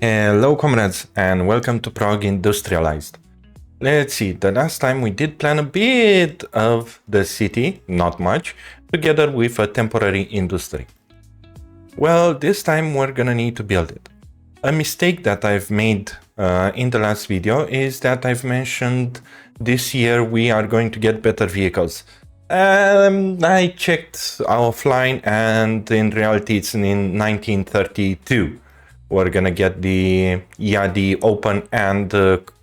Hello comrades and welcome to Prague Industrialized. Let's see, the last time we did plan a bit of the city, not much, together with a temporary industry. Well, this time we're gonna need to build it. A mistake that I've made in the last video is that I've mentioned this year we are going to get better vehicles. I checked offline and in reality it's in 1932. We're gonna get the open and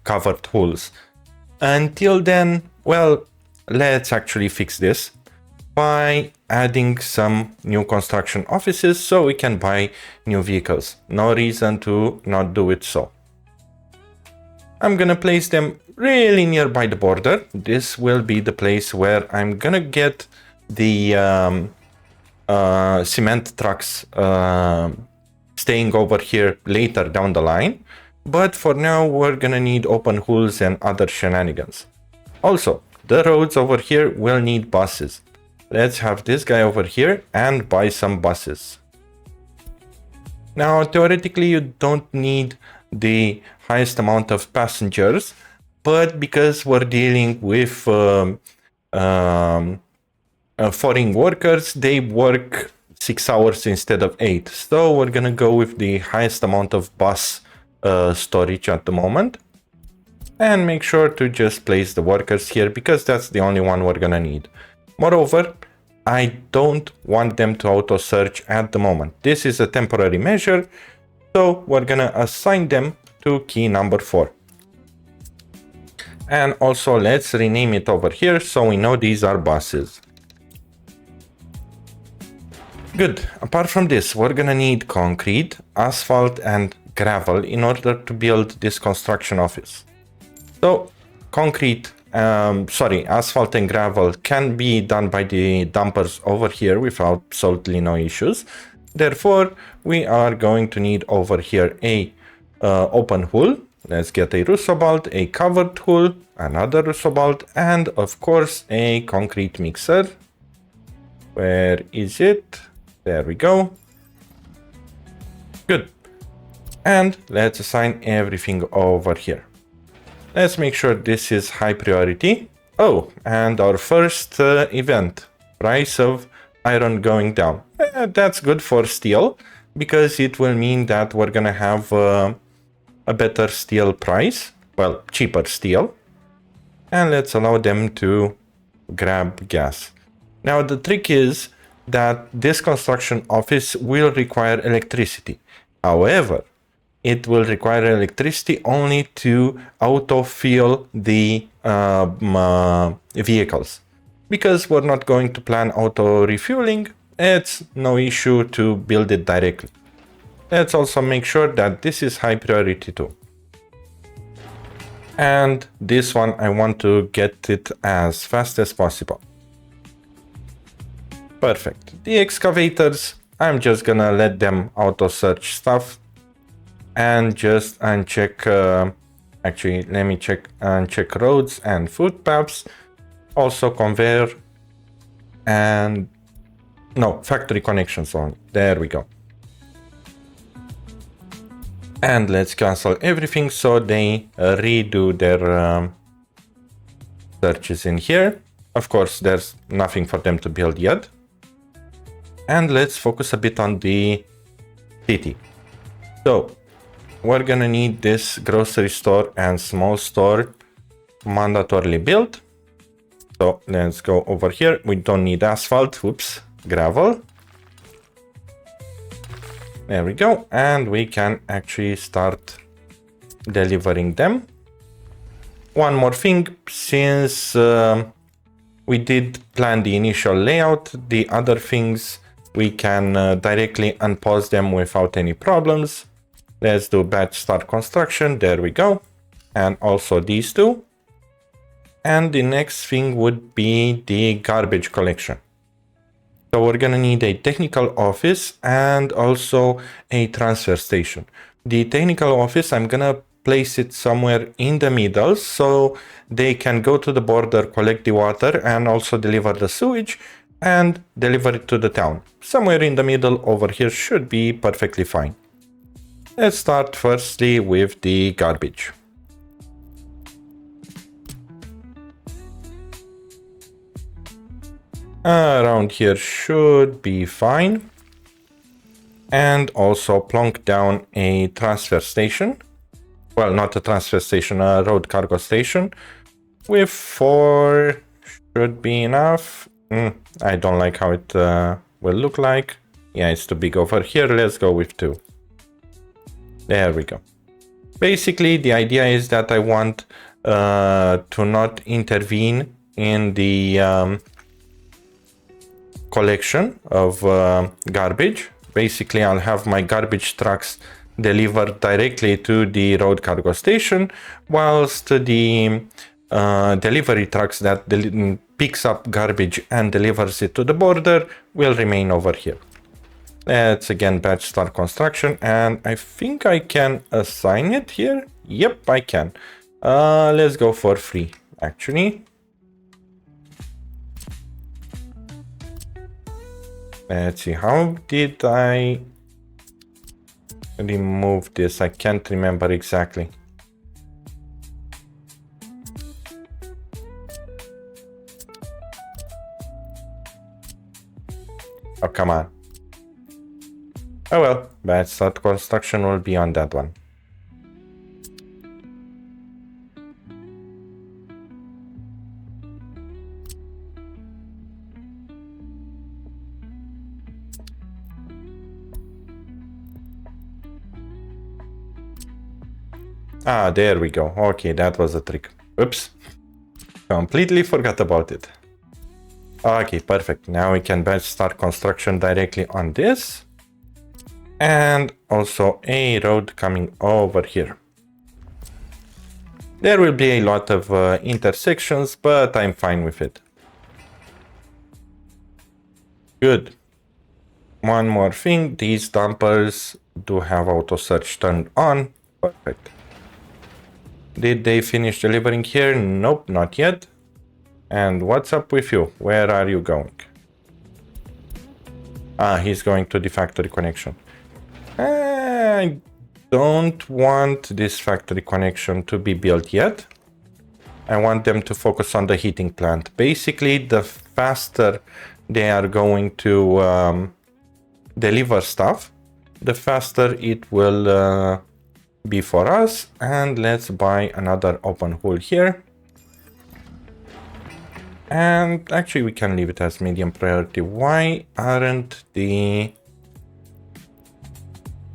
covered hulls. Until then, well, let's actually fix this by adding some new construction offices so we can buy new vehicles. No reason to not do it so. I'm gonna place them really nearby the border. This will be the place where I'm gonna get the cement trucks staying over here later down the line, but for now we're gonna need open hulls and other shenanigans. Also, the roads over here will need buses. Let's have this guy over here and buy some buses. Now, theoretically, you don't need the highest amount of passengers, but because we're dealing with foreign workers, they work 6 hours instead of 8. So we're gonna go with the highest amount of bus storage at the moment. And make sure to just place the workers here because that's the only one we're gonna need. Moreover, I don't want them to auto search at the moment. This is a temporary measure, so we're gonna assign them to key number 4. And also let's rename it over here so we know these are buses. Good. Apart from this, we're gonna need concrete, asphalt and gravel in order to build this construction office. So concrete, asphalt and gravel can be done by the dumpers over here without absolutely no issues. Therefore, we are going to need over here a open hull. Let's get a Rusobalt, a covered hull, another Rusobalt, and of course a concrete mixer. Where is it? There we go. Good. And let's assign everything over here. Let's make sure this is high priority. Oh, and our first event, price of iron going down. That's good for steel because it will mean that we're gonna have a better steel price, well, cheaper steel. And let's allow them to grab gas. Now the trick is that this construction office will require electricity. However, it will require electricity only to auto-fuel the vehicles. Because we're not going to plan auto-refueling, it's no issue to build it directly. Let's also make sure that this is high priority too. And this one, I want to get it as fast as possible. Perfect. The excavators, I'm just gonna let them auto search stuff and just uncheck, actually let me uncheck roads and footpaths, also conveyor and no, factory connections only. There we go. And let's cancel everything so they redo their searches in here. Of course, there's nothing for them to build yet. And let's focus a bit on the city. So we're gonna need this grocery store and small store mandatorily built. So let's go over here. We don't need asphalt, oops, gravel. There we go. And we can actually start delivering them. One more thing, since we did plan the initial layout, the other things we can directly unpause them without any problems. Let's do batch start construction. There we go. And also these two. And the next thing would be the garbage collection. So we're gonna need a technical office and also a transfer station. The technical office, I'm gonna place it somewhere in the middle so they can go to the border, collect the water and also deliver the sewage and deliver it to the town. Somewhere in the middle over here should be perfectly fine. Let's start firstly with the garbage. Around here should be fine. And also plonk down a transfer station. Well, not a transfer station, a road cargo station. With 4 should be enough. I don't like how it will look like. Yeah, it's too big over here. Let's go with 2. There we go. Basically, the idea is that I want to not intervene in the collection of garbage. Basically, I'll have my garbage trucks delivered directly to the road cargo station, whilst the delivery trucks that picks up garbage and delivers it to the border will remain over here. Let's again batch start construction, and I think I can assign it here. Yep, I can. Let's go for free, actually. Let's see, how did I remove this? I can't remember exactly. Oh, come on. Oh well, batch start construction will be on that one. Ah, there we go. Okay, that was a trick. Oops. Completely forgot about it. Okay, perfect. Now we can batch start construction directly on this. And also a road coming over here. There will be a lot of intersections, but I'm fine with it. Good. One more thing, these dumpers do have auto search turned on. Perfect. Did they finish delivering here? Nope, not yet. And what's up with you? Where are you going? Ah, he's going to the factory connection. I don't want this factory connection to be built yet. I want them to focus on the heating plant. Basically, the faster they are going to deliver stuff, the faster it will be for us. And let's buy another open hole here. And actually we can leave it as medium priority. Why aren't the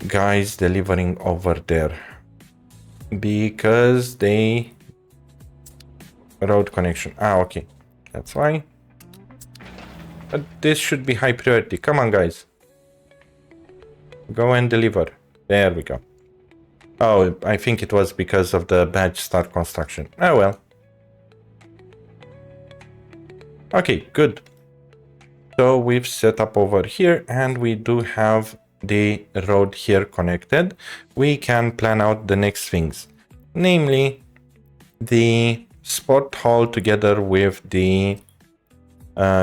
guys delivering over there? Because they road connection. Ah, okay, that's why. But this should be high priority. Come on, guys, go and deliver. There we go. Oh, I think it was because of the batch start construction. Oh well. Okay, good. So we've set up over here and we do have the road here connected. We can plan out the next things, namely the sport hall together with the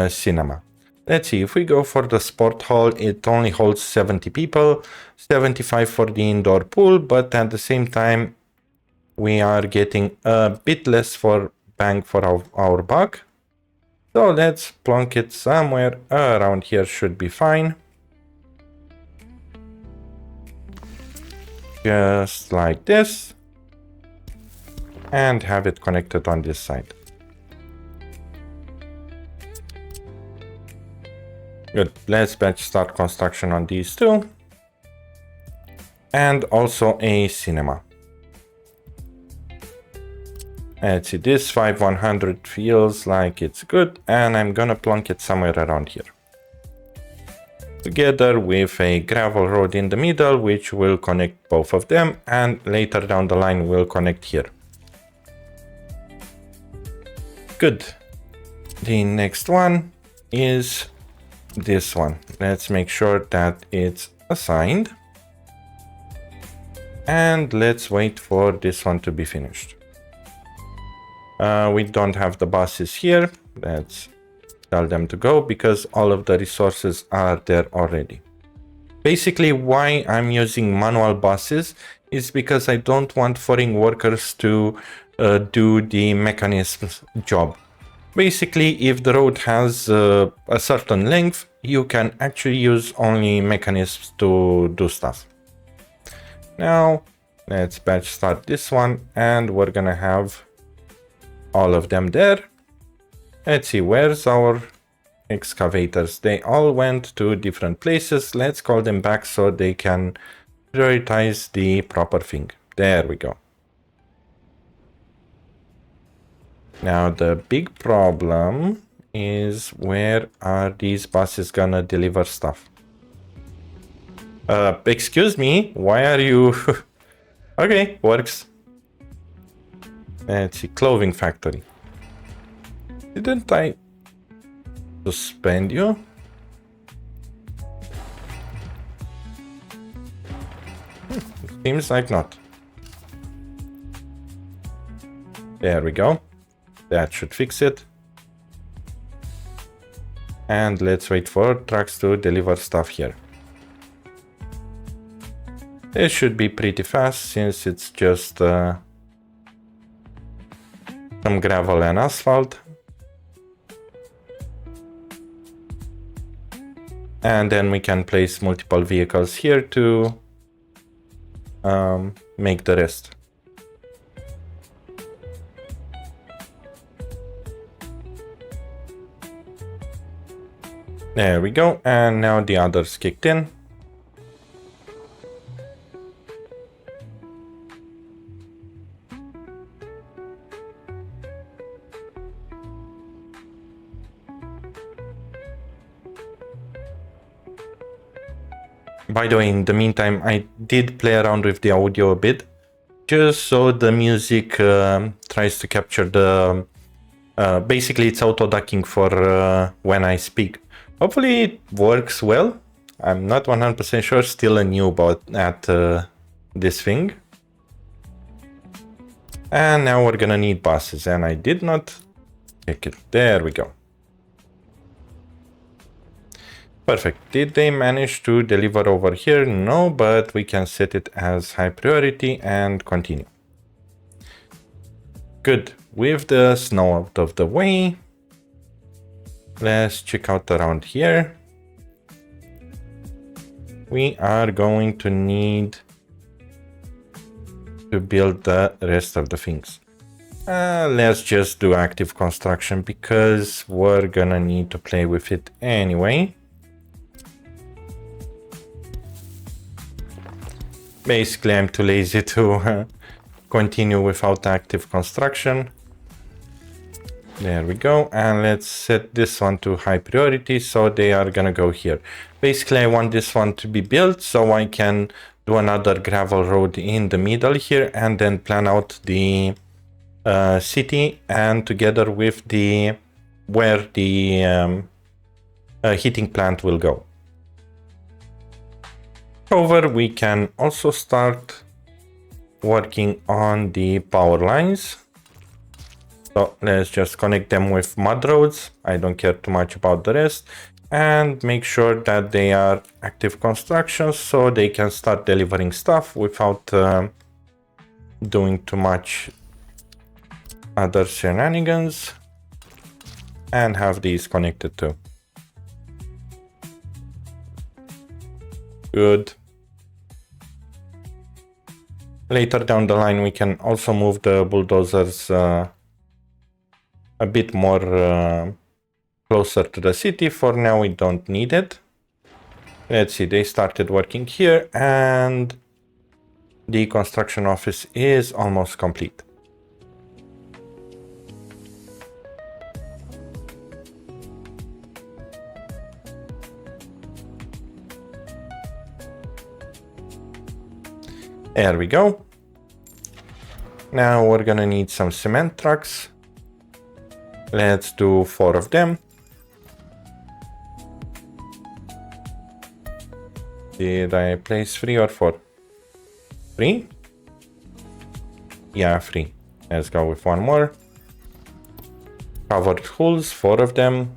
cinema. Let's see, if we go for the sport hall, it only holds 70 people, 75 for the indoor pool, but at the same time, we are getting a bit less for bang for our buck. So let's plonk it somewhere around here, should be fine. Just like this. And have it connected on this side. Good, let's batch start construction on these two. And also a cinema. Let's see, this 5100 feels like it's good, and I'm gonna plonk it somewhere around here. Together with a gravel road in the middle, which will connect both of them, and later down the line we'll connect here. Good. The next one is this one. Let's make sure that it's assigned. And let's wait for this one to be finished. We don't have the buses here. Let's tell them to go because all of the resources are there already. Basically, why I'm using manual buses is because I don't want foreign workers to do the mechanism's job. Basically, if the road has a certain length, you can actually use only mechanisms to do stuff. Now, let's batch start this one, and we're gonna have all of them there. Let's see, where's our excavators? They all went to different places. Let's call them back so they can prioritize the proper thing. There we go. Now the big problem is, where are these buses gonna deliver stuff? Excuse me, why are you... Okay, works. Let's see, clothing factory. Didn't I suspend you? Seems like not. There we go. That should fix it. And let's wait for trucks to deliver stuff here. It should be pretty fast since it's just some gravel and asphalt. And then we can place multiple vehicles here to make the rest. There we go, and now the others kicked in. By the way, in the meantime, I did play around with the audio a bit, just so the music tries to capture the... basically, it's auto-ducking for when I speak. Hopefully it works well. I'm not 100% sure, still a noob at this thing. And now we're gonna need buses, and I did not check it. There we go. Perfect. Did they manage to deliver over here? No, but we can set it as high priority and continue. Good. With the snow out of the way, let's check out around here. We are going to need to build the rest of the things. Let's just do active construction because we're gonna need to play with it anyway. Basically, I'm too lazy to continue without active construction. There we go, and let's set this one to high priority, so they are gonna go here. Basically, I want this one to be built so I can do another gravel road in the middle here and then plan out the city, and together with the where the heating plant will go. However, we can also start working on the power lines. So let's just connect them with mud roads. I don't care too much about the rest, and make sure that they are active construction so they can start delivering stuff without doing too much other shenanigans, and have these connected too. Good. Later down the line, we can also move the bulldozers a bit more closer to the city. For now, we don't need it. Let's see, they started working here, and the construction office is almost complete. There we go. Now we're gonna need some cement trucks. Let's do 4 of them. Did I place 3 or 4? 3? Yeah, 3. Let's go with 1 more. Covered holes, 4 of them.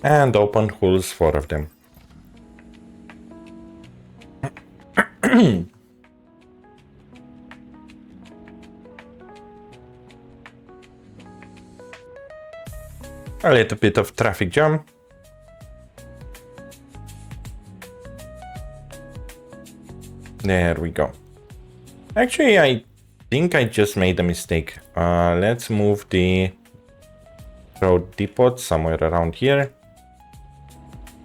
And open holes, 4 of them. A little bit of traffic jam. There we go. Actually, I think I just made a mistake. Let's move the road depot somewhere around here.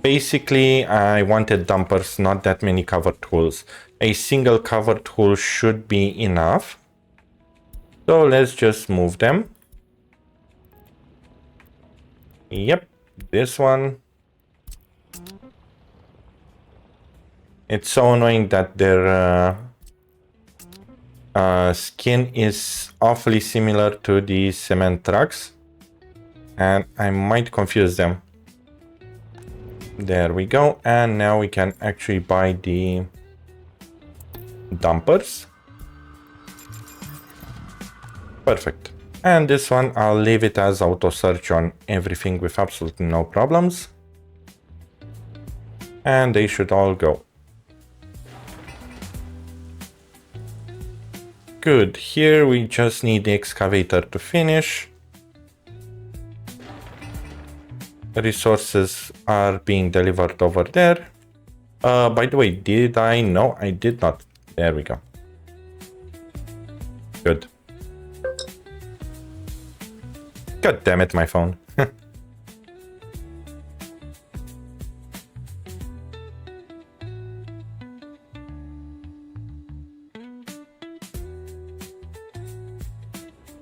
Basically, I wanted dumpers, not that many covered hools. A single covered hool should be enough. So let's just move them. Yep, this one. It's so annoying that their skin is awfully similar to the cement trucks, and I might confuse them. There we go, and now we can actually buy the dumpers. Perfect. And this one, I'll leave it as auto search on everything with absolutely no problems. And they should all go. Good. Here we just need the excavator to finish. Resources are being delivered over there. By the way, did I? No, I did not. There we go. Good. God damn it, my phone.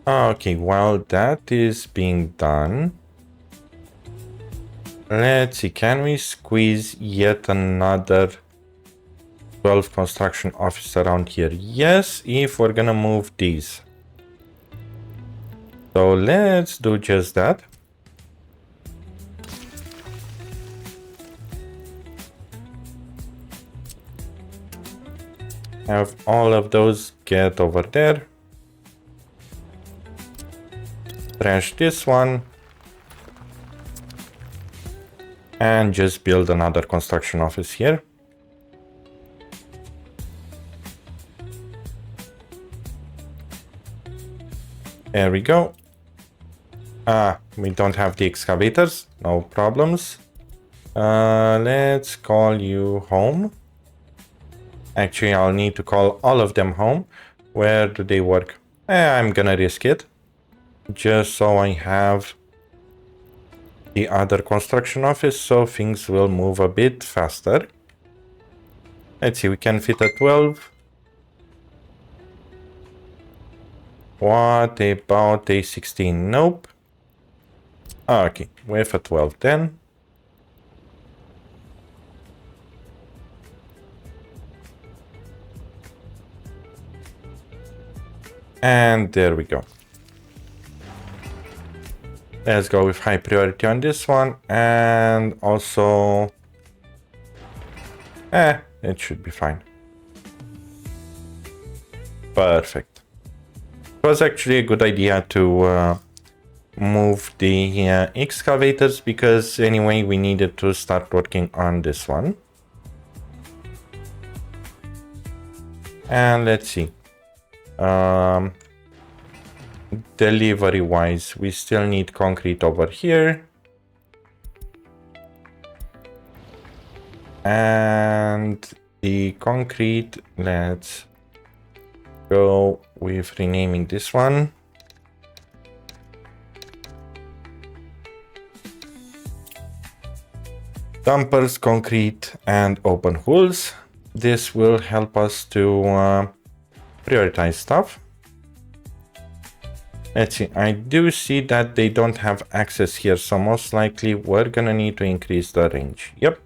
Okay, while that is being done, let's see, can we squeeze yet another 12 construction office around here? Yes, if we're gonna move these. So let's do just that. Have all of those get over there. Trash this one. And just build another construction office here. There we go. We don't have the excavators, no problems. Let's call you home. Actually, I'll need to call all of them home. Where do they work? I'm gonna risk it. Just so I have the other construction office, so things will move a bit faster. Let's see, we can fit a 12. What about a 16? Nope. Okay, with a 12 then. And there we go. Let's go with high priority on this one, and also it should be fine. Perfect. It was actually a good idea to move the excavators, because anyway we needed to start working on this one. And let's see, delivery wise, we still need concrete over here, and the concrete, let's go with renaming this one. Dumpers, concrete, and open holes. This will help us to prioritize stuff. Let's see, I do see that they don't have access here, so most likely we're gonna need to increase the range. Yep.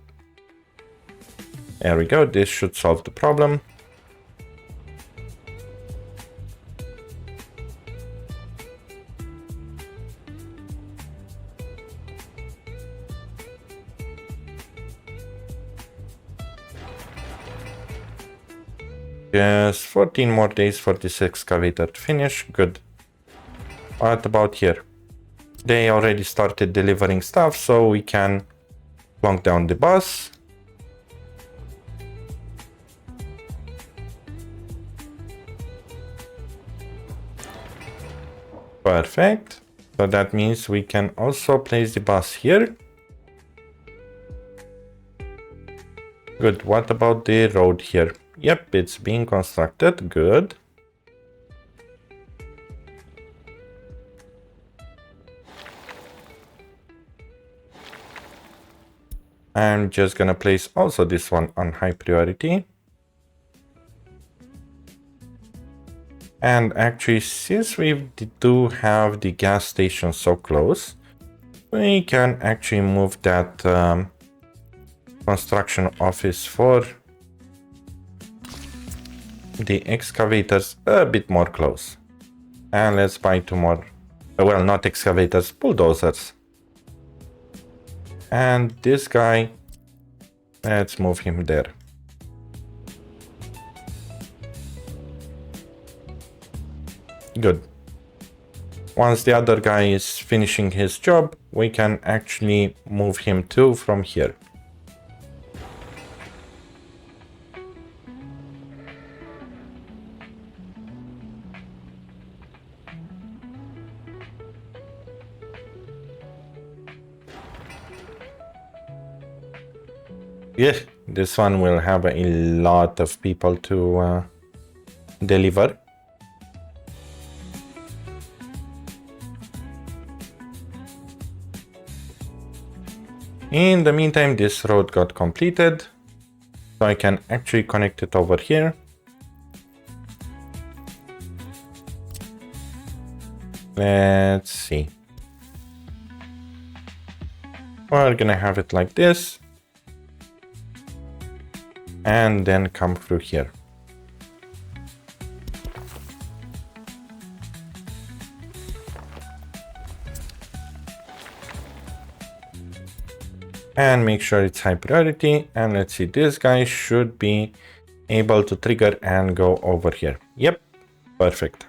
There we go, this should solve the problem. Just 14 more days for this excavator to finish. Good. What about here? They already started delivering stuff, so we can plonk down the bus. Perfect. So that means we can also place the bus here. Good. What about the road here? Yep, it's being constructed. Good. I'm just gonna place also this one on high priority. And actually, since we do have the gas station so close, we can actually move that construction office for the excavators a bit more close. And let's buy 2 more, well, not excavators, bulldozers. And this guy, let's move him there. Good. Once the other guy is finishing his job, we can actually move him too from here. Yeah, this one will have a lot of people to deliver. In the meantime, this road got completed, so I can actually connect it over here. Let's see. We're gonna have it like this. And then come through here. And make sure it's high priority. And let's see, this guy should be able to trigger and go over here. Yep, perfect.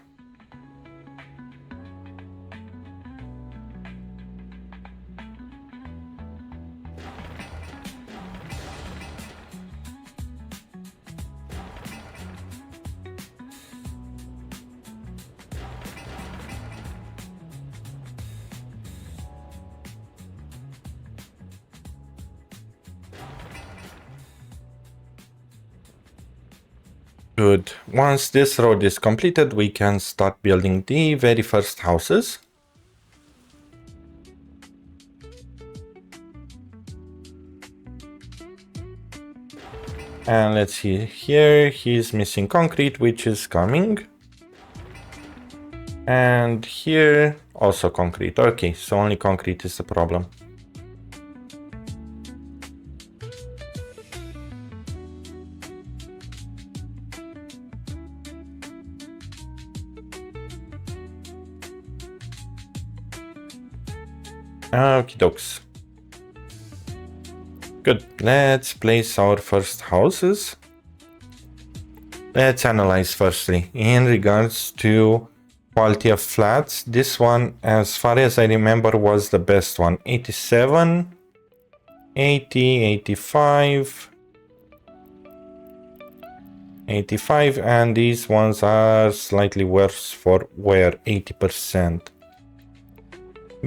Good. Once this road is completed, we can start building the very first houses. And let's see, here he's missing concrete, which is coming. And here also concrete. Okay, so only concrete is the problem. Okie dokes. Good. Let's place our first houses. Let's analyze firstly. In regards to quality of flats, this one, as far as I remember, was the best one. 87, 80, 85, 85, and these ones are slightly worse for wear, 80%.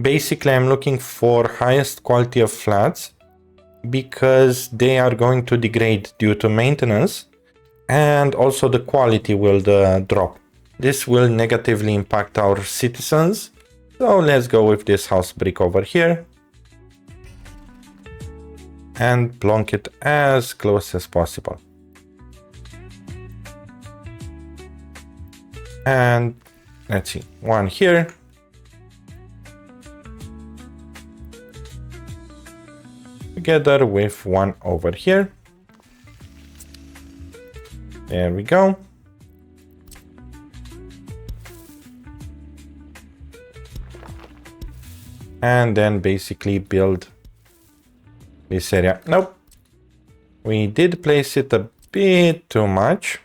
Basically, I'm looking for highest quality of flats because they are going to degrade due to maintenance, and also the quality will drop. This will negatively impact our citizens. So let's go with this house brick over here and plonk it as close as possible. And let's see, one here. Together with one over here. There we go. And then basically build this area. Nope. We did place it a bit too much.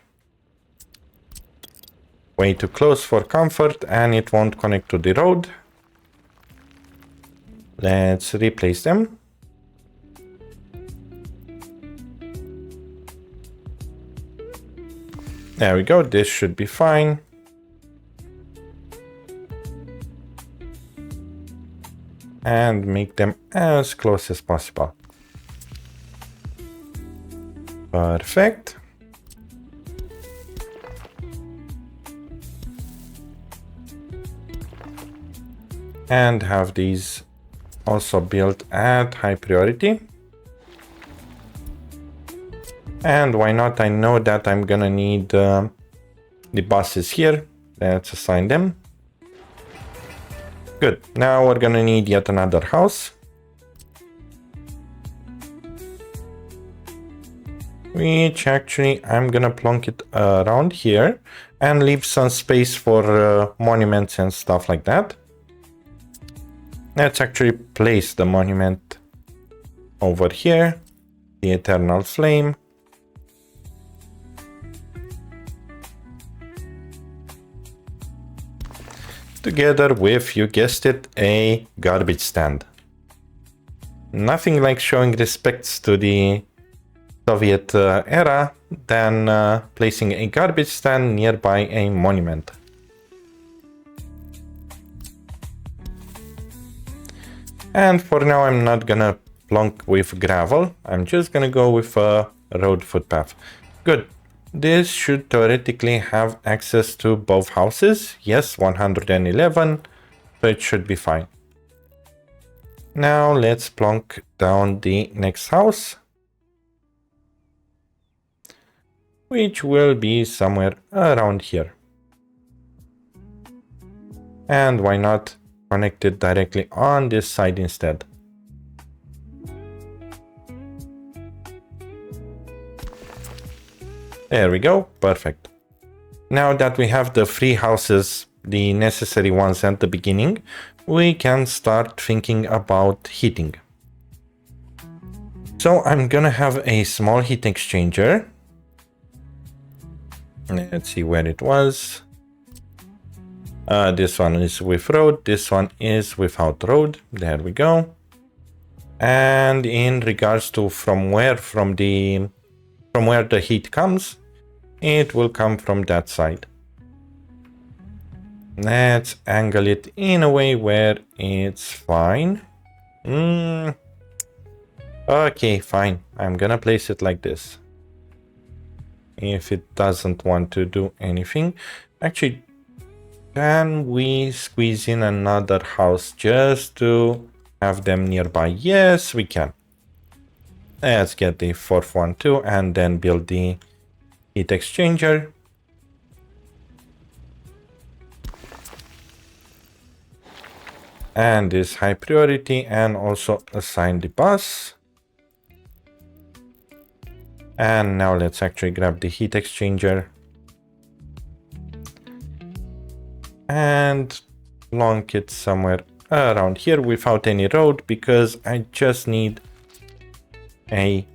Way too close for comfort, and it won't connect to the road. Let's replace them. There we go, this should be fine. and make them as close as possible. Perfect. And have these also built at high priority. And why not? I know that I'm gonna need the buses here. Let's assign them. Good. Now we're gonna need yet another house, which actually I'm gonna plonk it around here and leave some space for monuments and stuff like that. Let's actually place the monument over here, the Eternal Flame. Together with, you guessed it, a garbage stand. Nothing like showing respects to the Soviet era than placing a garbage stand nearby a monument. And for now, I'm not gonna plonk with gravel. I'm just gonna go with a road footpath. Good. This should theoretically have access to both houses. Yes, 111, so it should be fine. Now let's plonk down the next house, which will be somewhere around here. And why not connect it directly on this side instead? There we go, perfect. Now that we have the 3 houses, the necessary ones at the beginning, we can start thinking about heating. So I'm gonna have a small heat exchanger. Let's see where it was. This one is with road, this one is without road. There we go. And in regards to from where the heat comes, it will come from that side. Let's angle it in a way where it's fine. Okay, fine. I'm gonna place it like this. If it doesn't want to do anything. Actually, can we squeeze in another house just to have them nearby? Yes, we can. Let's get the 4th one too, and then build the heat exchanger. And this high priority, and also assign the bus. And now let's actually grab the heat exchanger and plonk it somewhere around here without any road, because I just need a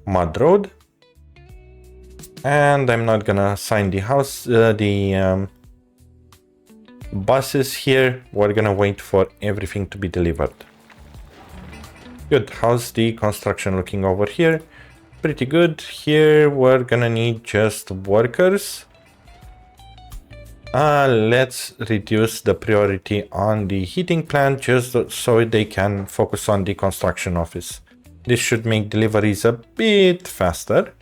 mud road. And I'm not gonna assign the house, buses here. We're gonna wait for everything to be delivered. Good. How's the construction looking over here? Pretty good. Here we're gonna need just workers. Let's reduce the priority on the heating plant just so they can focus on the construction office. This should make deliveries a bit faster.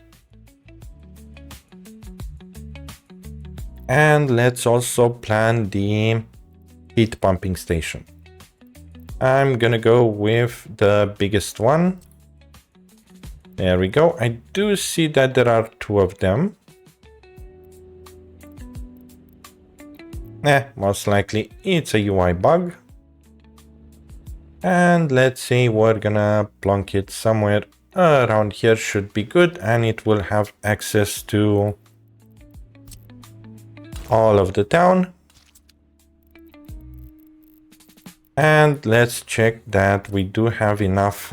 And let's also plan the heat pumping station. I'm gonna go with the biggest one. There we go. I do see that there are 2 of them. Most likely it's a UI bug. And let's say we're gonna plonk it somewhere around here, should be good, and it will have access to all of the town. And let's check that we do have enough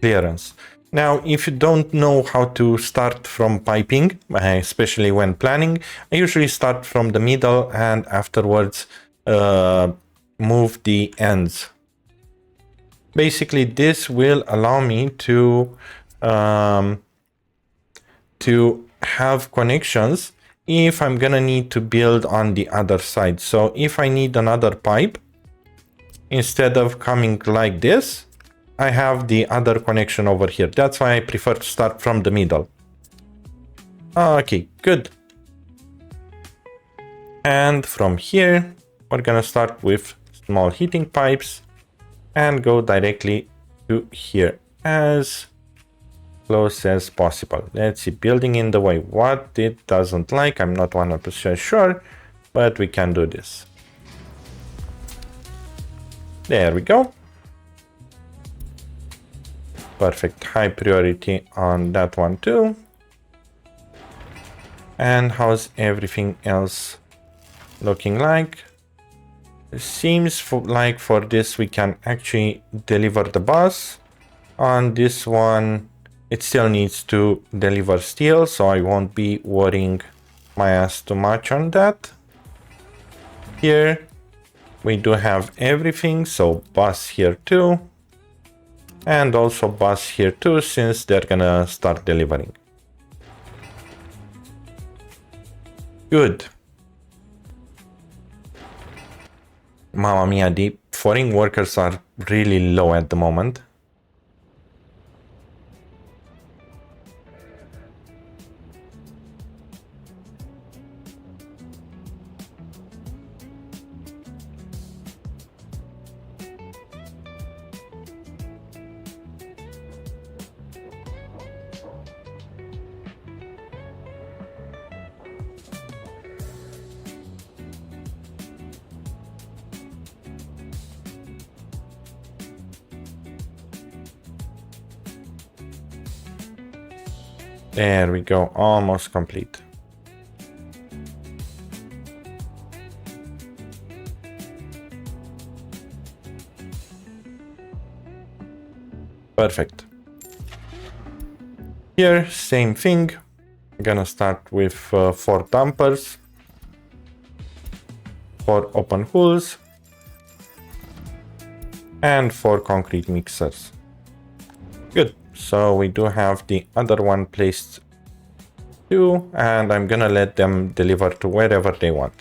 clearance. Now, if you don't know how to start from piping, especially when planning, I usually start from the middle and afterwards move the ends. Basically, this will allow me to have connections if I'm gonna need to build on the other side. So if I need another pipe, instead of coming like this, I have the other connection over here. That's why I prefer to start from the middle. Okay, good. And from here, we're gonna start with small heating pipes and go directly to here as close as possible. Let's see, building in the way. What it doesn't like, I'm not 100% sure, but we can do this. There we go. Perfect, high priority on that one too. And how's everything else looking like? It seems like for this we can actually deliver the bus. On this one, it still needs to deliver steel, so I won't be worrying my ass too much on that. Here we do have everything, so bus here too. And also bus here too, since they're gonna start delivering. Good. Mamma mia, the foreign workers are really low at the moment. There we go, almost complete. Perfect. Here, same thing. I'm gonna start with 4 dumpers, 4 open holes, and 4 concrete mixers. Good. So we do have the other one placed too, and I'm gonna let them deliver to wherever they want.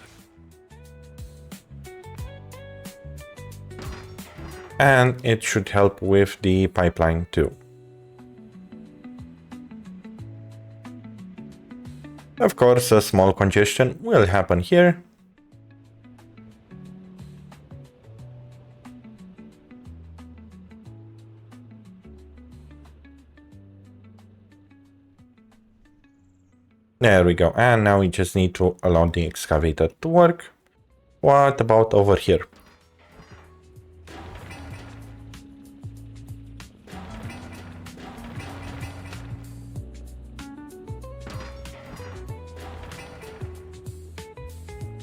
And it should help with the pipeline too. Of course, a small congestion will happen here. There we go, and now we just need to allow the excavator to work. What about over here?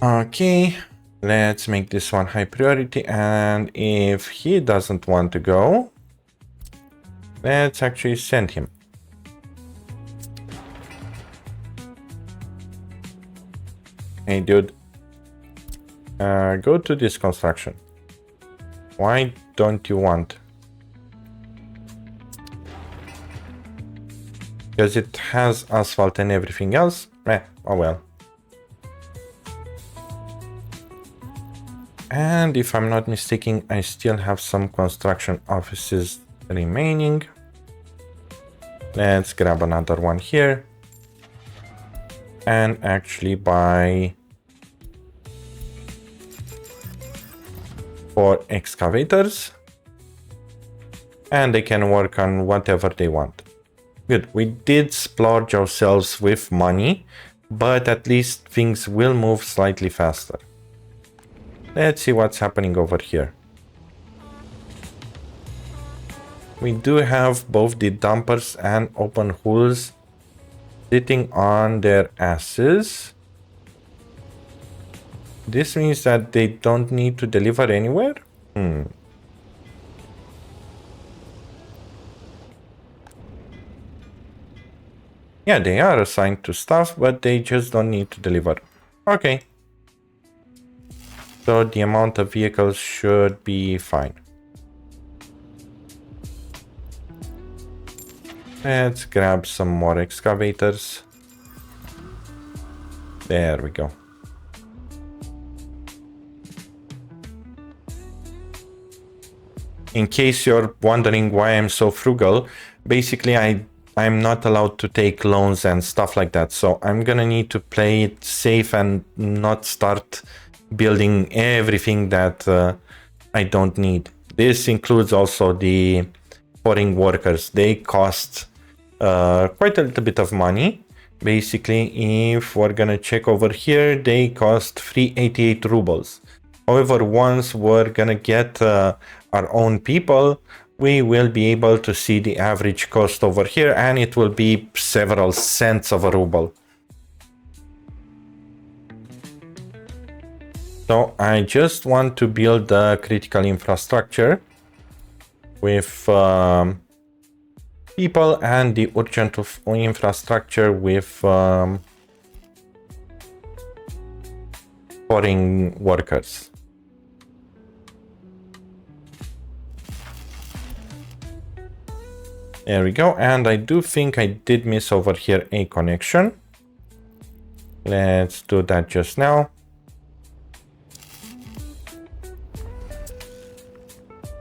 Okay, let's make this one high priority, and if he doesn't want to go, let's actually send him. Hey dude, go to this construction. Why don't you want? Because it has asphalt and everything else? Oh well. And if I'm not mistaken, I still have some construction offices remaining. Let's grab another one here. And actually buy 4 excavators. And they can work on whatever they want. Good, we did splurge ourselves with money, but at least things will move slightly faster. Let's see what's happening over here. We do have both the dumpers and open holes sitting on their asses. This means that they don't need to deliver anywhere? Yeah, they are assigned to stuff, but they just don't need to deliver. Okay. So the amount of vehicles should be fine. Let's grab some more excavators. There we go. in case you're wondering why I'm so frugal, basically I'm not allowed to take loans and stuff like that. So I'm gonna need to play it safe and not start building everything that I don't need. This includes also the foreign workers. They cost quite a little bit of money. Basically, if we're gonna check over here, they cost 388 rubles. However, once we're gonna get our own people, we will be able to see the average cost over here, and it will be several cents of a ruble. So I just want to build a critical infrastructure with people and the urgent infrastructure with foreign workers. There we go. And I do think I did miss over here a connection. Let's do that just now.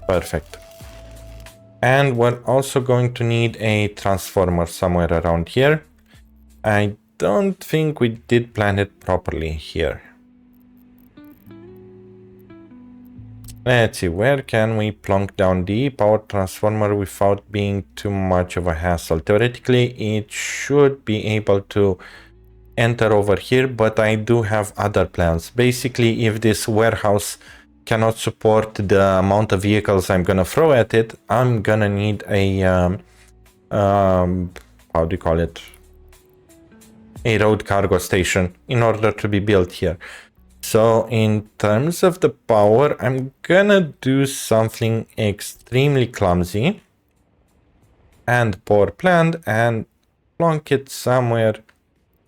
Perfect. And we're also going to need a transformer somewhere around here. I don't think we did plan it properly here. Let's see, where can we plonk down the power transformer without being too much of a hassle? Theoretically, it should be able to enter over here, but I do have other plans. Basically, if this warehouse cannot support the amount of vehicles I'm gonna throw at it, I'm gonna need a how do you call it, a road cargo station in order to be built here. So in terms of the power, I'm gonna do something extremely clumsy and poor planned and plonk it somewhere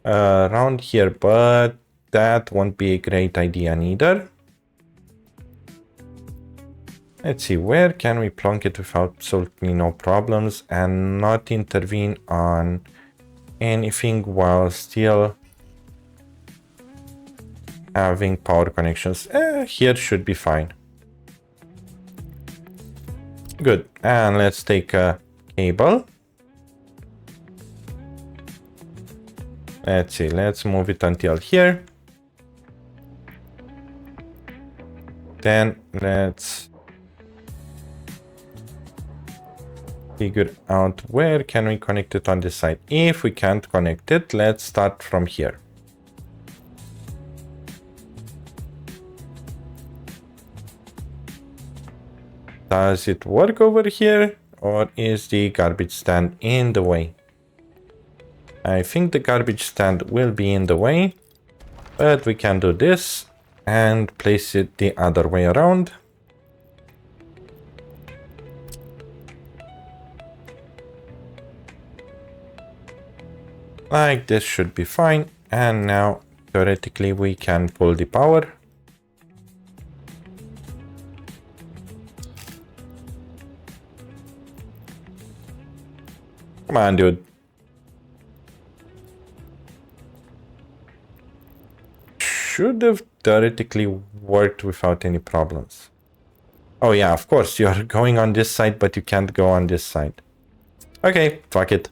around here, but that won't be a great idea neither. Let's see, where can we plonk it without absolutely no problems and not intervene on anything while still having power connections? Here should be fine. Good, and let's take a cable. Let's see, let's move it until here. Then let's figure out where can we connect it on this side. If we can't connect it, let's start from here. Does it work over here, or is the garbage stand in the way? I think the garbage stand will be in the way, but we can do this and place it the other way around. Like this should be fine. And now theoretically we can pull the power. Come on, dude. Should have theoretically worked without any problems. Oh yeah, of course, you're going on this side, but you can't go on this side. Okay, fuck it.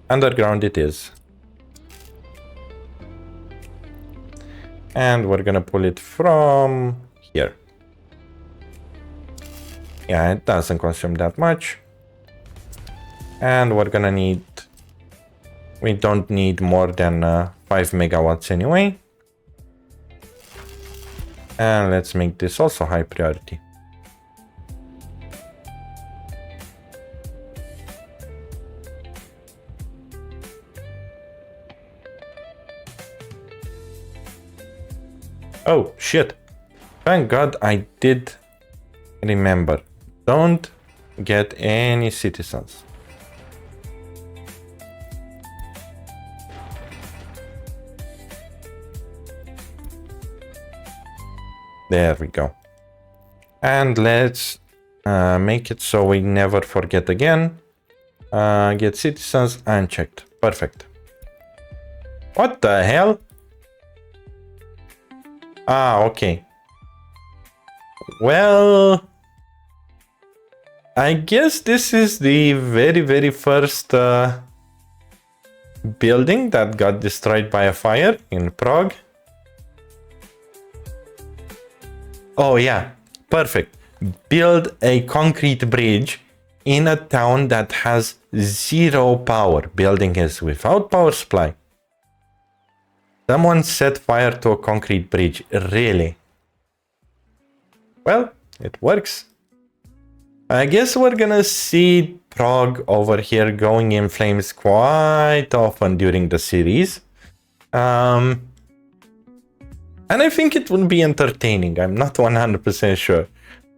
Underground it is. And we're gonna pull it from here. Yeah, it doesn't consume that much. And we're gonna need... we don't need more than 5 megawatts anyway. And let's make this also high priority. Oh, shit. Thank God I did remember. Don't get any citizens. There we go. And let's make it so we never forget again. Get citizens unchecked. Perfect. What the hell? Ah, okay. Well, I guess this is the very first building that got destroyed by a fire in Prague. Oh yeah, perfect. Build a concrete bridge in a town that has zero power. Building is without power supply. Someone set fire to a concrete bridge. Really? Well, it works. I guess we're gonna see Prague over here going in flames quite often during the series. And I think it will be entertaining. I'm not 100% sure.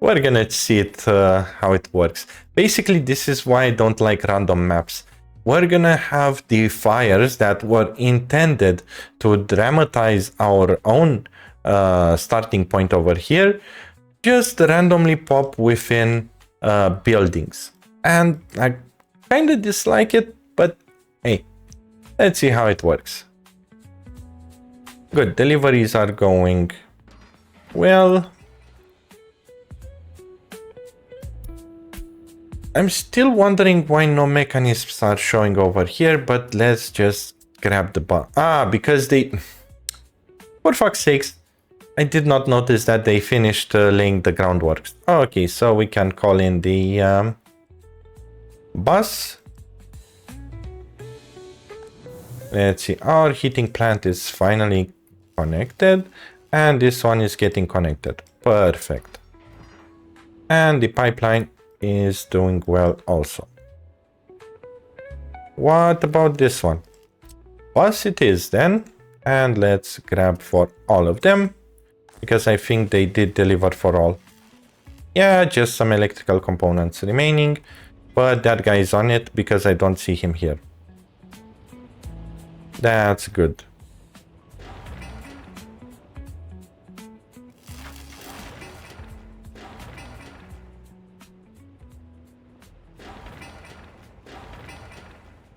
We're gonna see it, how it works. Basically, this is why I don't like random maps. We're gonna have the fires that were intended to dramatize our own starting point over here, just randomly pop within buildings. And I kind of dislike it, but hey, let's see how it works. Good, deliveries are going well. I'm still wondering why no mechanisms are showing over here, but let's just grab the because they... For fuck's sakes, I did not notice that they finished laying the groundwork. Okay, so we can call in the bus. Let's see, our heating plant is finally connected, and this one is getting connected. Perfect. And the pipeline is doing well also. What about this one? Bus it is then, and let's grab for all of them, because I think they did deliver for all. Yeah, just some electrical components remaining, but that guy is on it because I don't see him here. That's good.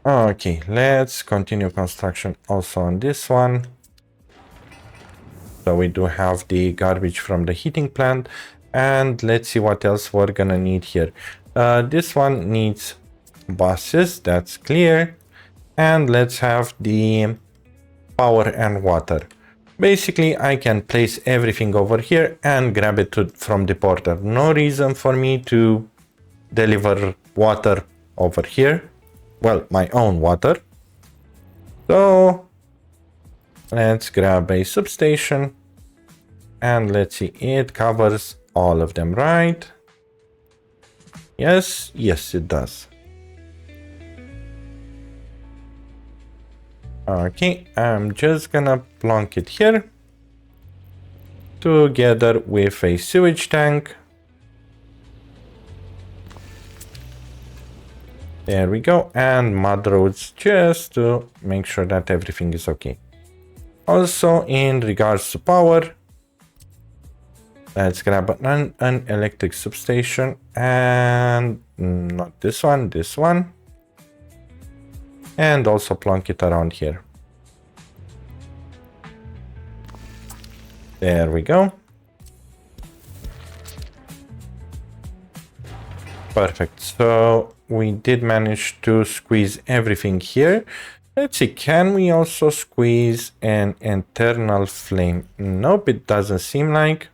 Okay, let's continue construction also on this one. So we do have the garbage from the heating plant, and let's see what else we're gonna need here. This one needs buses, that's clear. And let's have the power and water. Basically, I can place everything over here and grab it from the porter. No reason for me to deliver water over here. Well, my own water. So let's grab a substation. And let's see, it covers all of them, right? Yes, yes, it does. Okay, I'm just gonna plonk it here together with a sewage tank. There we go, and mud roads just to make sure that everything is okay. Also, in regards to power, let's grab an electric substation, and not this one, this one. And also plonk it around here. There we go. Perfect. So we did manage to squeeze everything here. Let's see, can we also squeeze an internal flame? Nope, it doesn't seem like.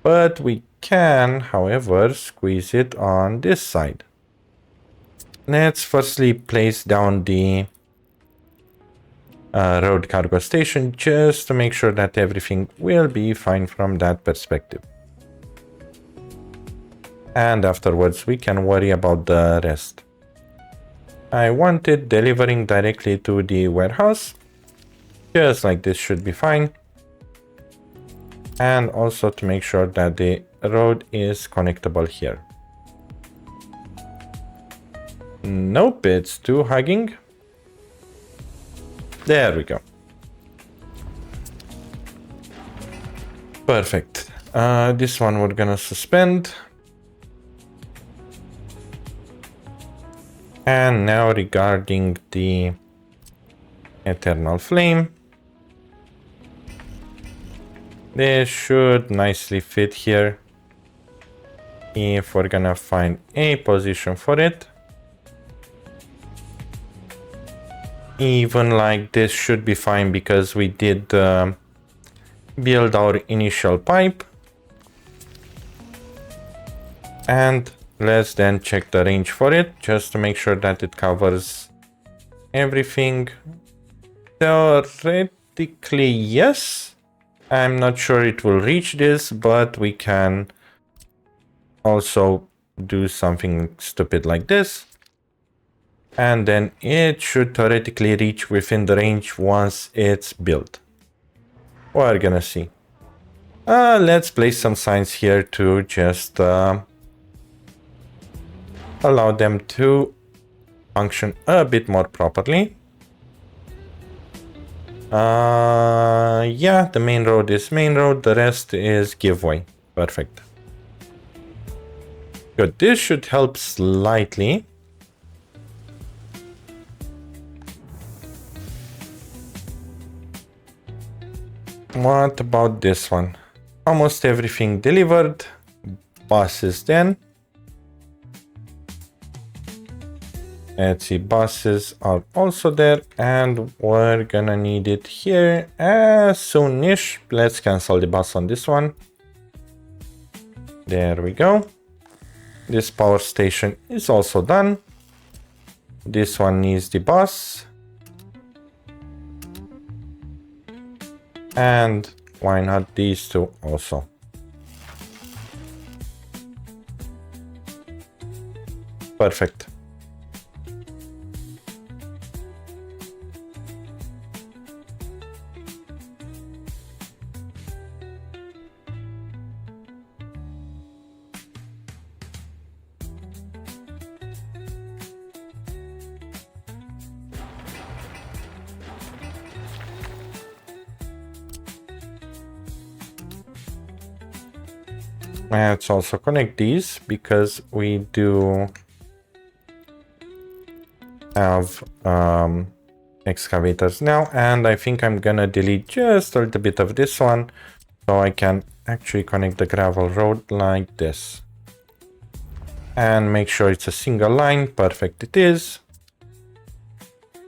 But we can, however, squeeze it on this side. Let's firstly place down the road cargo station just to make sure that everything will be fine from that perspective. And afterwards we can worry about the rest. I wanted delivering directly to the warehouse. Just like this should be fine. And also to make sure that the road is connectable here. Nope, it's too hugging. There we go. Perfect. This one we're gonna suspend. And now regarding the eternal flame. This should nicely fit here. if we're gonna find a position for it. Even like this should be fine because we did build our initial pipe. And let's then check the range for it just to make sure that it covers everything. Theoretically, yes. I'm not sure it will reach this, but we can also do something stupid like this. And then it should theoretically reach within the range once it's built. We're gonna see. Let's place some signs here to just allow them to function a bit more properly. Yeah, the main road is main road, the rest is giveaway. Perfect. Good, this should help slightly. What about this one? Almost everything delivered. Buses then. Let's see, buses are also there and we're gonna need it here as soonish. Let's cancel the bus on this one. There we go. This power station is also done. This one needs the bus. And why not these two also? Perfect. Let's also connect these because we do have excavators now, and I think I'm gonna delete just a little bit of this one so I can actually connect the gravel road like this and make sure it's a single line. Perfect, it is.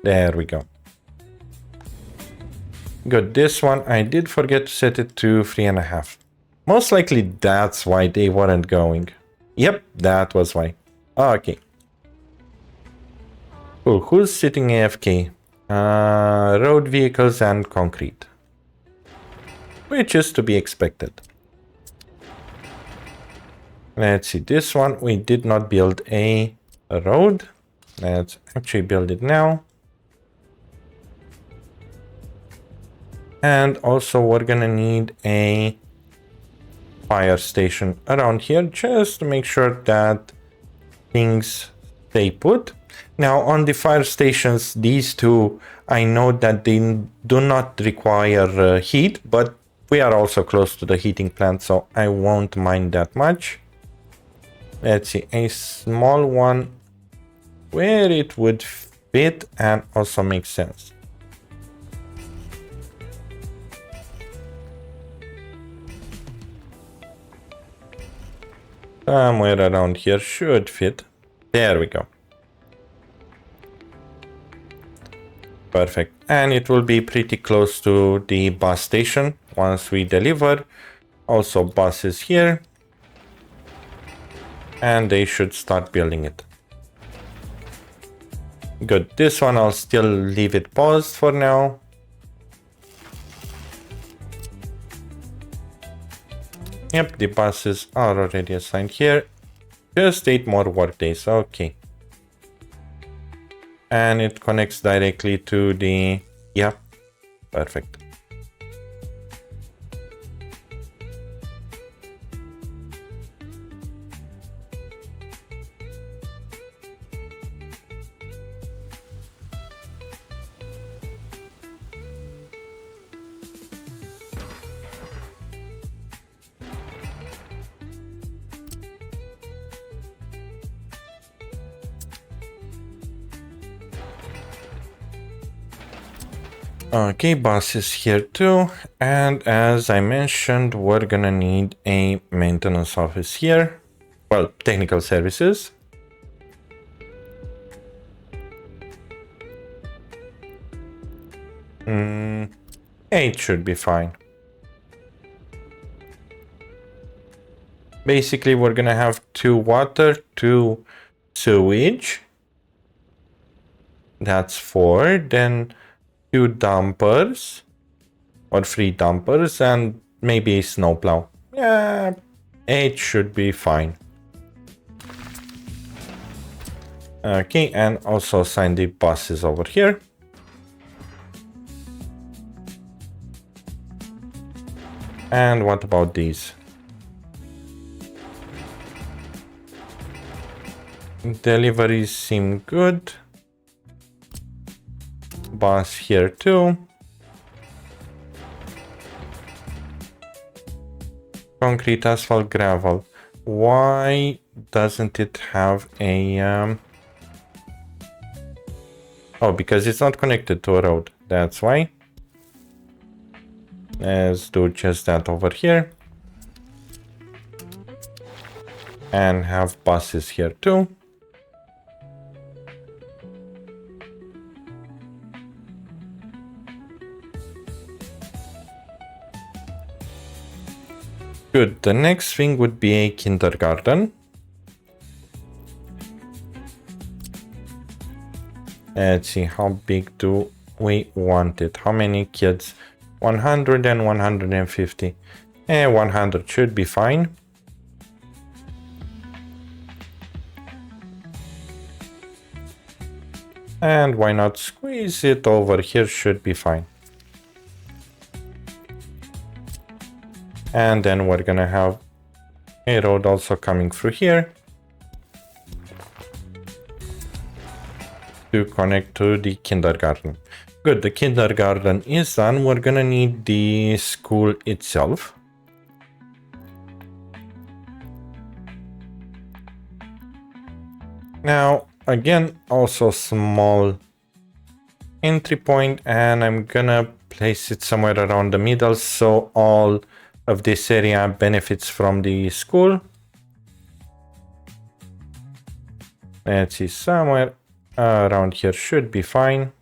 There we go. Good, this one I did forget to set it to 3.5. Most likely that's why they weren't going. Yep, that was why. Okay. Cool, who's sitting AFK? Road vehicles and concrete. Which is to be expected. Let's see, this one we did not build a road. Let's actually build it now. And also we're gonna need a fire station around here just to make sure that things stay put. Now on the fire stations, these two, I know that they do not require heat, but we are also close to the heating plant, so I won't mind that much. Let's see, a small one where it would fit and also make sense. Somewhere around here should fit. There we go. Perfect. And it will be pretty close to the bus station once we deliver. Also buses here. And they should start building it. Good. This one I'll still leave it paused for now. Yep, the buses are already assigned here. Just 8 more work days. Okay. And it connects directly to the... Yeah, perfect. Okay, bus is here too, and as I mentioned, we're gonna need a maintenance office here. well, technical services. Eight should be fine. Basically, we're gonna have 2 water, 2 sewage. That's 4. Then 2 dumpers or 3 dumpers and maybe a snowplow. Yeah, 8 should be fine. Okay, and also assign the buses over here. And what about these? Deliveries seem good. Bus here too. Concrete, asphalt, gravel. Why doesn't it have a... Oh, because it's not connected to a road. That's why. Let's do just that over here. And have buses here too. Good. The next thing would be a kindergarten. Let's see, how big do we want it? How many kids? 100 and 150. 100 should be fine. And why not squeeze it over here? Should be fine. And then we're gonna have a road also coming through here to connect to the kindergarten. Good, the kindergarten is done. We're gonna need the school itself. Now, again, also small entry point, and I'm gonna place it somewhere around the middle so all of this area benefits from the school. Let's see, somewhere around here should be fine.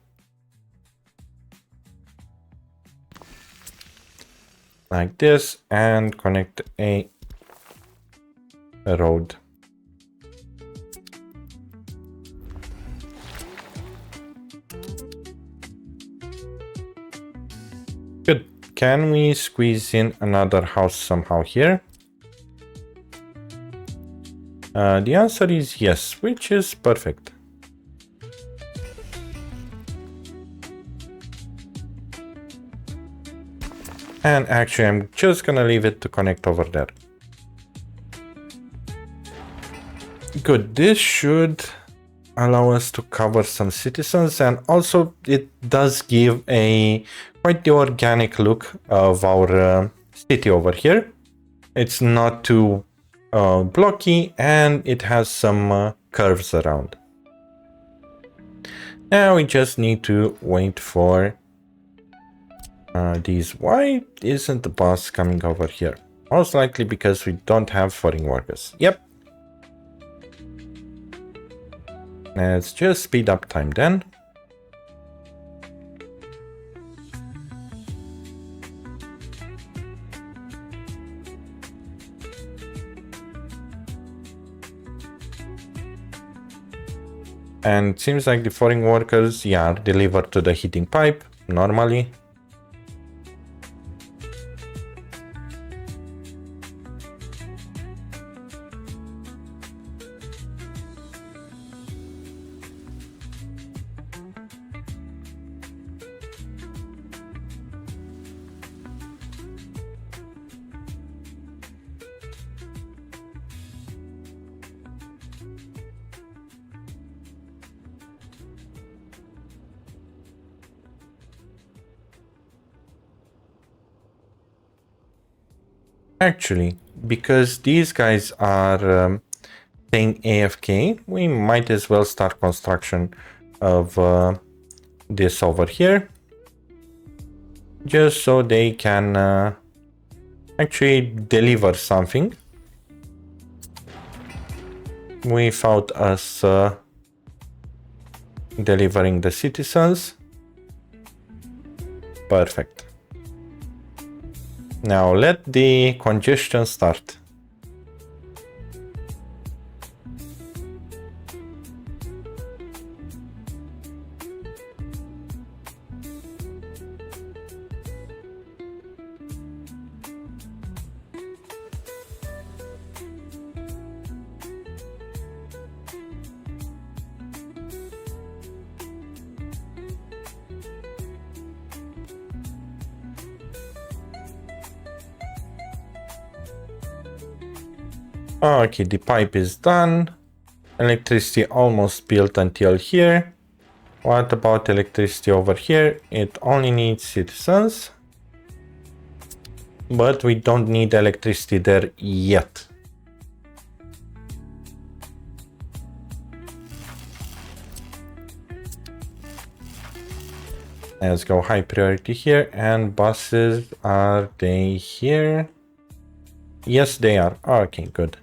Like this, and connect a road. Good. Can we squeeze in another house somehow here? The answer is yes, which is perfect. And actually, I'm just gonna leave it to connect over there. Good, this should allow us to cover some citizens, and also it does give a quite the organic look of our city over here. It's not too blocky, and it has some curves around. Now we just need to wait for these. Why isn't the bus coming over here? Most likely because we don't have foreign workers. Yep. Let's just speed up time then. And it seems like the foreign workers, yeah, are delivered to the heating pipe normally. Actually, because these guys are staying AFK, we might as well start construction of this over here. Just so they can actually deliver something. without us delivering the citizens. Perfect. Now let the congestion start. Okay, the pipe is done. Electricity almost built until here. What about electricity over here? It only needs citizens. But we don't need electricity there yet. Let's go high priority here. And buses, are they here? Yes, they are. Okay, good.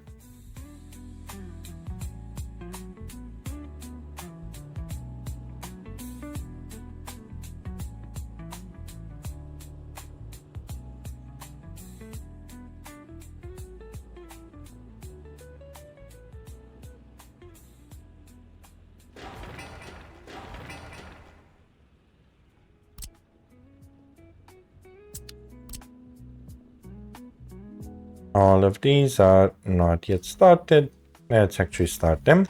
All of these are not yet started. Let's actually start them.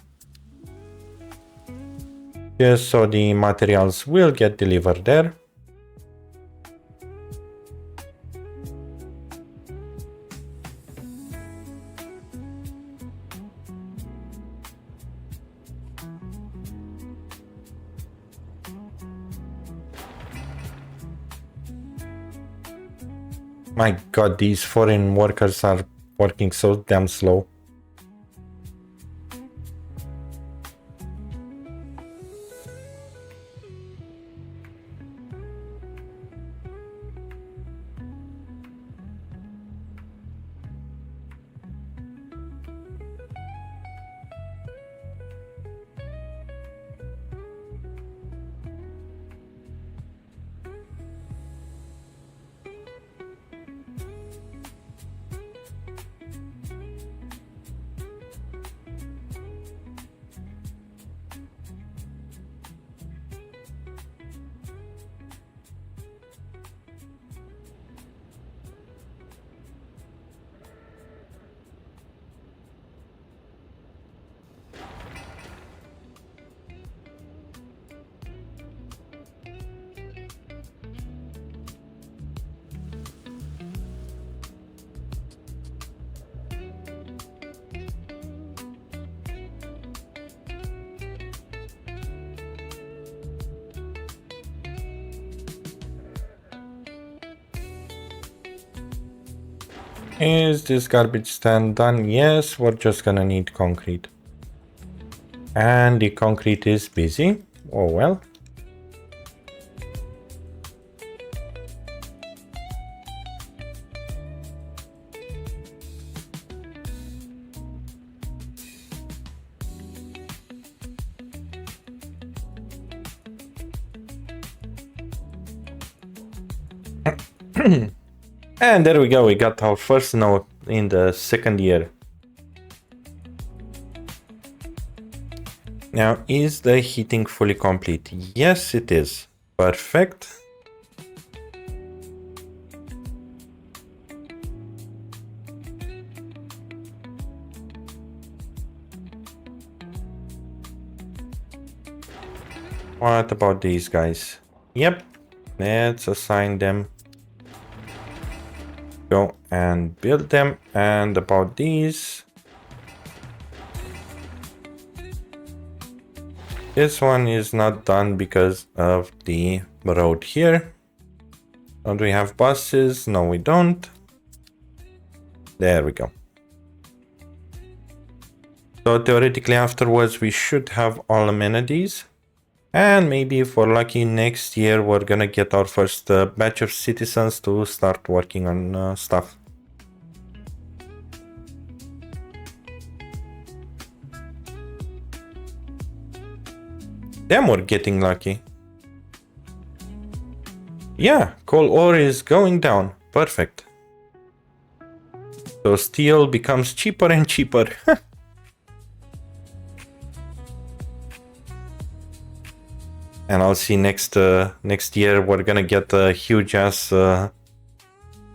Just so the materials will get delivered there. My god, these foreign workers are working so damn slow. Is this garbage stand done? Yes, we're just gonna need concrete. And the concrete is busy. Oh well. And there we go, we got our first node in the second year. Now, is the heating fully complete? Yes, it is. Perfect. What about these guys? Yep, let's assign them. Go and build them. And about these, this one is not done because of the road here. Don't we have buses? No, we don't. There we go. So theoretically afterwards we should have all amenities. And maybe if we're lucky next year we're gonna get our first batch of citizens to start working on stuff. Damn, we're getting lucky. Yeah, coal ore is going down. Perfect. So steel becomes cheaper and cheaper. And I'll see next year we're gonna get a huge ass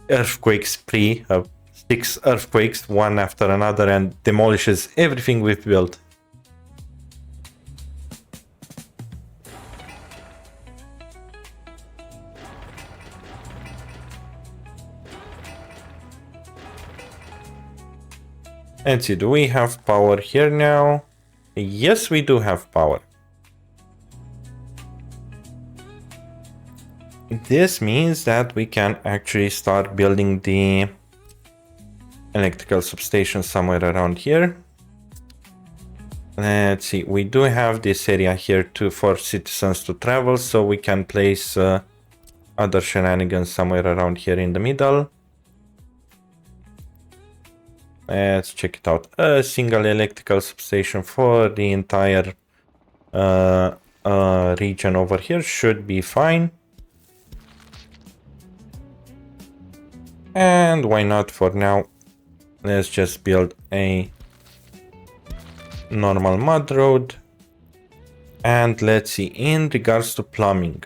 earthquake spree of 6 earthquakes, one after another, and demolishes everything we've built. Let's see, do we have power here now? Yes, we do have power. This means that we can actually start building the electrical substation somewhere around here. Let's see, we do have this area here too for citizens to travel, so we can place other shenanigans somewhere around here in the middle. Let's check it out. A single electrical substation for the entire region over here should be fine. And why not for now? Let's just build a normal mud road. And let's see, in regards to plumbing,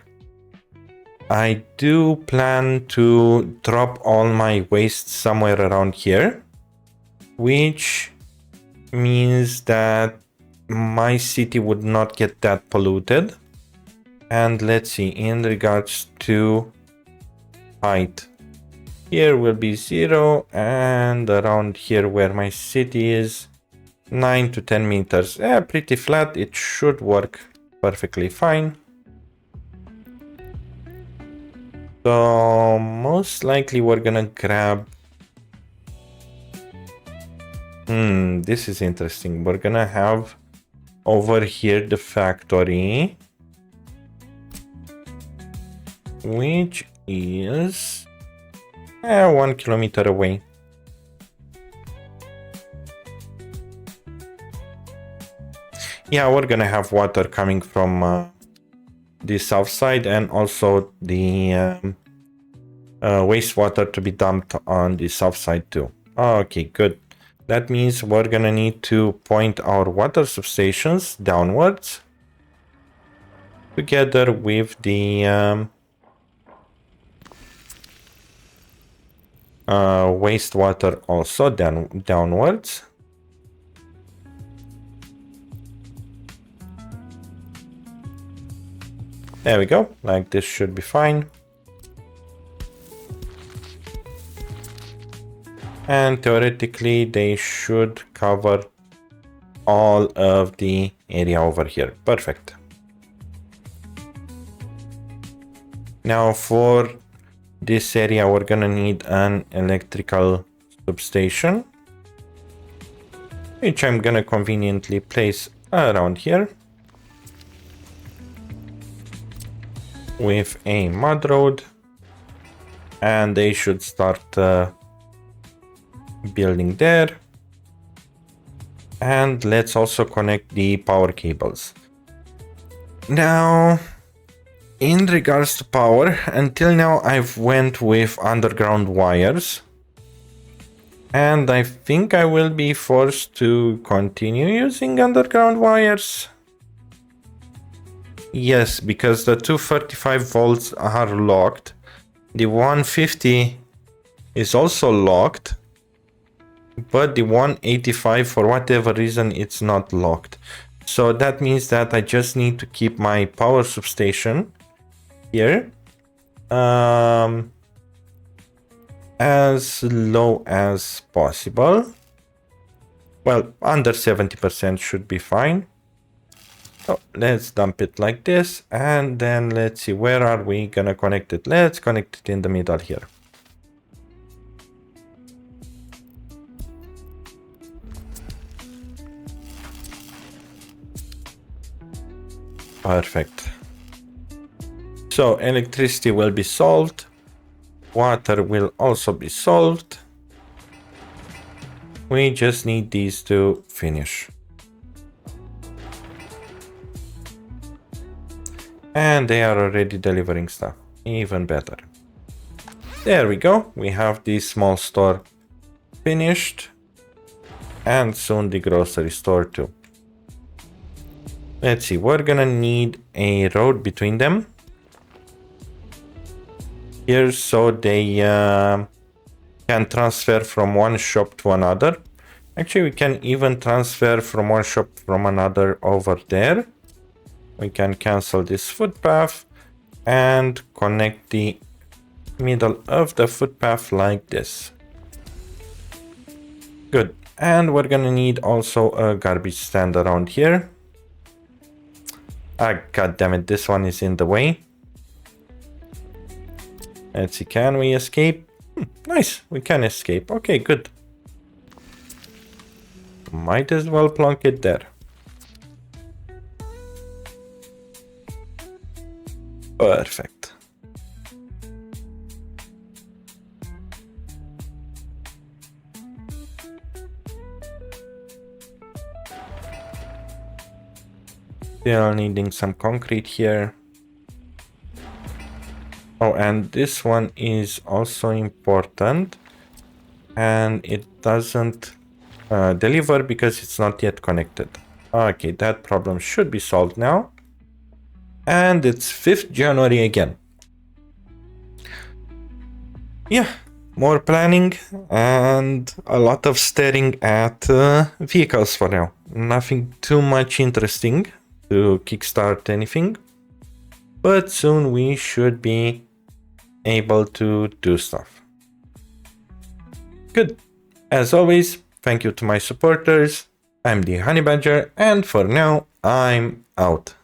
I do plan to drop all my waste somewhere around here, which means that my city would not get that polluted. And let's see, in regards to height, here will be 0, and around here where my city is, 9 to 10 meters. Pretty flat, it should work perfectly fine. So most likely we're gonna grab... this is interesting. We're gonna have over here the factory, which is 1 kilometer away. Yeah, we're gonna have water coming from the south side, and also the wastewater to be dumped on the south side too. Okay, good. That means we're gonna need to point our water substations downwards, together with the wastewater also downwards. There we go, like this should be fine. And theoretically they should cover all of the area over here. Perfect. Now for this area we're gonna need an electrical substation, which I'm gonna conveniently place around here with a mud road, and they should start building there. And let's also connect the power cables. Now, in regards to power, until now I've went with underground wires, and I think I will be forced to continue using underground wires. Yes, because the 235 volts are locked. The 150 is also locked, but the 185, for whatever reason, it's not locked. So that means that I just need to keep my power substation here as low as possible. Well, under 70% should be fine. So let's dump it like this, and then let's see, where are we gonna connect it? Let's connect it in the middle here. Perfect. So electricity will be solved, water will also be solved. We just need these to finish. And they are already delivering stuff. Even better. There we go. We have this small store finished. And soon the grocery store too. Let's see. We're gonna need a road between them. Here so they can transfer from one shop to another. Actually, we can even transfer from one shop from another over there. We can cancel this footpath and connect the middle of the footpath like this. Good. And we're gonna need also a garbage stand around here. Ah, god damn it, this one is in the way. Let's see, can we escape? Nice, we can escape. Okay, good. Might as well plonk it there. Perfect. Still needing some concrete here. Oh, and this one is also important. And it doesn't deliver because it's not yet connected. Okay, that problem should be solved now. And it's 5th January again. Yeah, more planning and a lot of staring at vehicles for now. Nothing too much interesting to kickstart anything. But soon we should be able to do stuff. Good. As always, thank you to my supporters. I'm the Honey Badger, and for now, I'm out.